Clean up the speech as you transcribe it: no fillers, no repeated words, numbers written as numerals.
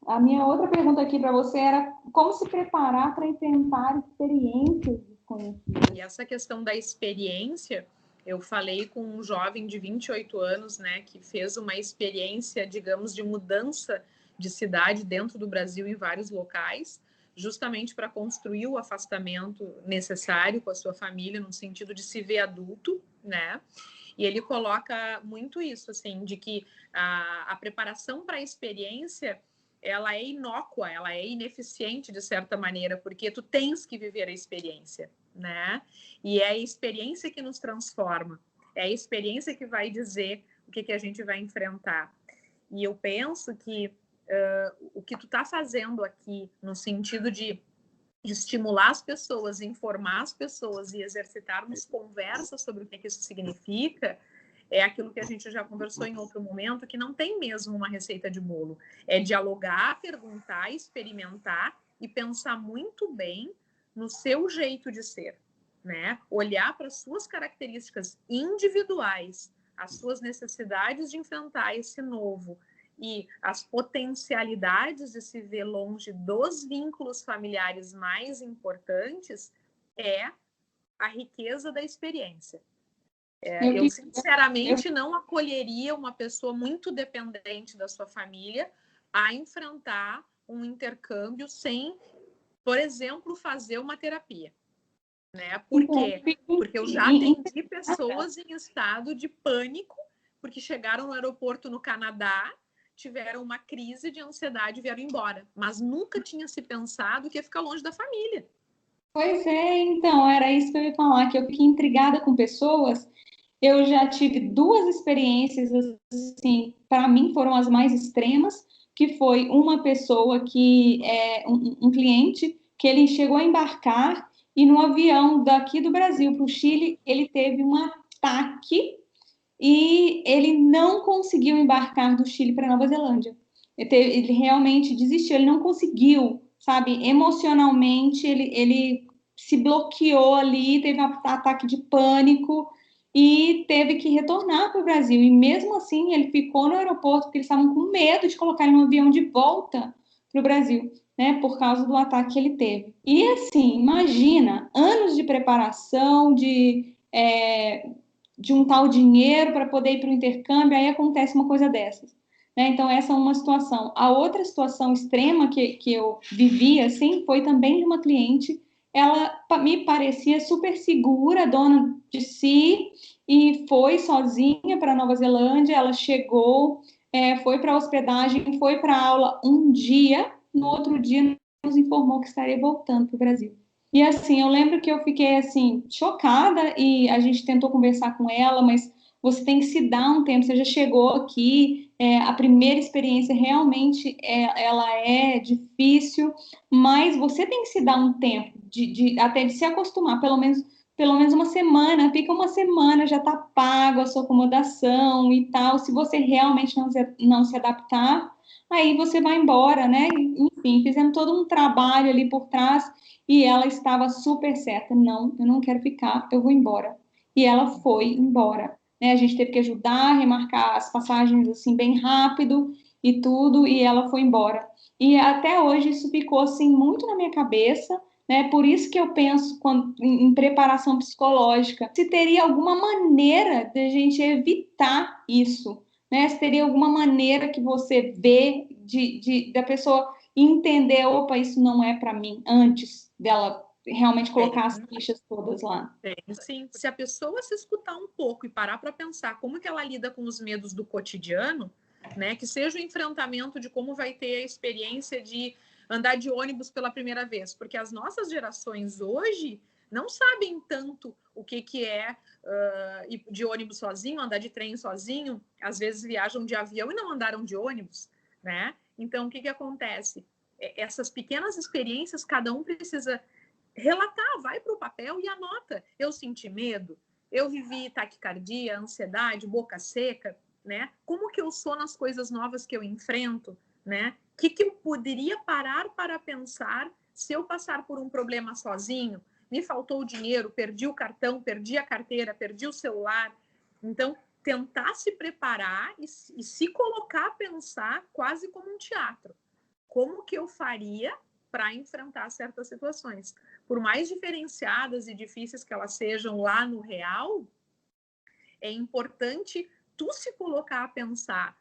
A minha outra pergunta aqui para você era como se preparar para enfrentar experiências desconhecidas. E essa questão da experiência, eu falei com um jovem de 28 anos, né, que fez uma experiência, digamos, de mudança de cidade dentro do Brasil em vários locais, justamente para construir o afastamento necessário com a sua família, no sentido de se ver adulto, né? E ele coloca muito isso, assim, de que a preparação para a experiência, ela é inócua, ela é ineficiente de certa maneira, porque tu tens que viver a experiência, né? E é a experiência que nos transforma, é a experiência que vai dizer o que a gente vai enfrentar. E eu penso que o que tu está fazendo aqui, no sentido de estimular as pessoas, informar as pessoas e exercitarmos conversas sobre o que isso significa, é aquilo que a gente já conversou em outro momento, que não tem mesmo uma receita de bolo. É dialogar, perguntar, experimentar e pensar muito bem no seu jeito de ser, né? Olhar para as suas características individuais, as suas necessidades de enfrentar esse novo e as potencialidades de se ver longe dos vínculos familiares mais importantes é a riqueza da experiência. Eu sinceramente não acolheria uma pessoa muito dependente da sua família a enfrentar um intercâmbio sem, por exemplo, fazer uma terapia. Né? Por quê? Porque eu já atendi pessoas em estado de pânico, porque chegaram no aeroporto no Canadá, tiveram uma crise de ansiedade e vieram embora. Mas nunca tinha se pensado que ia ficar longe da família. Pois é, então, era isso que eu ia falar, que eu fiquei intrigada com pessoas. Eu já tive duas experiências, assim, para mim foram as mais extremas, que foi uma pessoa que é um cliente que ele chegou a embarcar e no avião daqui do Brasil para o Chile, ele teve um ataque e ele não conseguiu embarcar do Chile para Nova Zelândia. Ele realmente desistiu, ele não conseguiu, sabe? Emocionalmente, ele se bloqueou ali, teve um ataque de pânico e teve que retornar para o Brasil. E mesmo assim, ele ficou no aeroporto porque eles estavam com medo de colocar ele no avião de volta para o Brasil, né? Por causa do ataque que ele teve. E assim, imagina, anos de preparação, de juntar o dinheiro para poder ir para o intercâmbio, aí acontece uma coisa dessas. Né? Então, essa é uma situação. A outra situação extrema que eu vivi, assim, foi também de uma cliente. Ela me parecia super segura, dona de si, e foi sozinha para Nova Zelândia. Ela chegou, foi para a hospedagem, foi para a aula um dia, no outro dia nos informou que estaria voltando para o Brasil. E assim, eu lembro que eu fiquei assim chocada e a gente tentou conversar com ela, mas você tem que se dar um tempo. Você já chegou aqui, a primeira experiência realmente ela é difícil, mas você tem que se dar um tempo até de se acostumar, pelo menos uma semana. Fica uma semana, já está pago a sua acomodação e tal. Se você realmente não se adaptar, aí você vai embora, né? Enfim, fizemos todo um trabalho ali por trás. E ela estava super certa, não, eu não quero ficar, eu vou embora. E ela foi embora. Né? A gente teve que ajudar, remarcar as passagens assim bem rápido e tudo, e ela foi embora. E até hoje isso ficou assim muito na minha cabeça, né? Por isso que eu penso em preparação psicológica, se teria alguma maneira de a gente evitar isso, né? Se teria alguma maneira que você vê da pessoa entender, opa, isso não é para mim, antes dela realmente colocar as fichas todas lá. Sim, se a pessoa se escutar um pouco e parar para pensar como que ela lida com os medos do cotidiano, né, que seja o enfrentamento de como vai ter a experiência de andar de ônibus pela primeira vez, porque as nossas gerações hoje não sabem tanto o que é ir de ônibus sozinho, andar de trem sozinho, às vezes viajam de avião e não andaram de ônibus, né? Então, o que acontece? Essas pequenas experiências, cada um precisa relatar, vai para o papel e anota. Eu senti medo, eu vivi taquicardia, ansiedade, boca seca, né? Como que eu sou nas coisas novas que eu enfrento, né? O que eu poderia parar para pensar se eu passar por um problema sozinho? Me faltou o dinheiro, perdi o cartão, perdi a carteira, perdi o celular. Então, tentar se preparar e se colocar a pensar quase como um teatro. Como que eu faria para enfrentar certas situações? Por mais diferenciadas e difíceis que elas sejam lá no real, é importante tu se colocar a pensar